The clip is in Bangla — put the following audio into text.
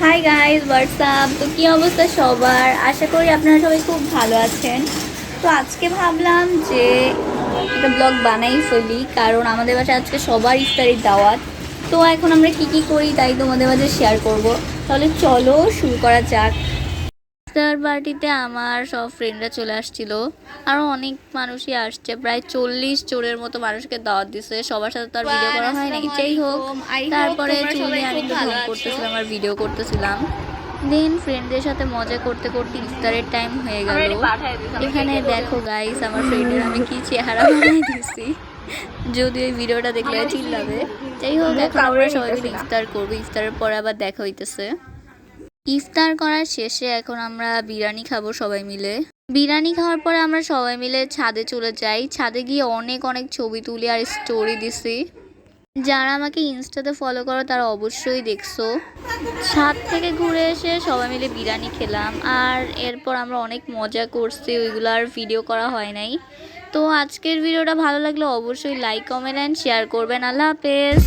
Hi guys, WhatsApp. তো কী অবস্থা সবার? আশা করি আপনারা সবাই খুব ভালো আছেন। তো আজকে ভাবলাম যে একটা ব্লগ বানাই ফেলি, কারণ আমাদের বাসায় আজকে সবার ইফতারির দাওয়াত। তো এখন আমরা কি কি করি তাই তোমাদের মাঝে শেয়ার করব। তাহলে চলো শুরু করা যাক। ইফতার পার্টিতে আমার সব ফ্রেন্ডরা চলে আসছিল। আরও অনেক মানুষই আসছে, প্রায় 40 জনের মতো মানুষকে দাওয়াত দিছে। সবার সাথে তো আর ভিডিও করা হয়নি, যাই হোক। তারপরে চুল নিয়ে আমি একটু ঢং করতেছিলাম আর ভিডিও করতেছিলাম। দেন ফ্রেন্ডদের সাথে মজা করতে করতে ইফতারের টাইম হয়ে গেল। এখানে দেখো গাইস, আমার ফ্রেন্ডের আমি কি চেহারা বানাই দিছি, যদিও এই ভিডিওটা দেখলে চিল্লাবে। যাই হোক, এখন আমরা সবাই মিলে ইফতার করবো। ইফতারের পরে আবার দেখা হইতেছে। ইফতার করার শেষে এখন আমরা বিরিয়ানি খাবো সবাই মিলে। বিরিয়ানি খাওয়ার পরে আমরা সবাই মিলে ছাদে চলে যাই। ছাদে গিয়ে অনেক অনেক ছবি তুলি আর স্টোরি দিছি। যারা আমাকে ইনস্টাতে ফলো করো তারা অবশ্যই দেখছো। ছাদ থেকে ঘুরে এসে সবাই মিলে বিরিয়ানি খেলাম, আর এরপর আমরা অনেক মজা করছি, ওইগুলো আর ভিডিও করা হয় নাই। তো আজকের ভিডিওটা ভালো লাগলে অবশ্যই লাইক, কমেন্ট অ্যান্ড শেয়ার করবেন। আল্লাহ হাফেজ।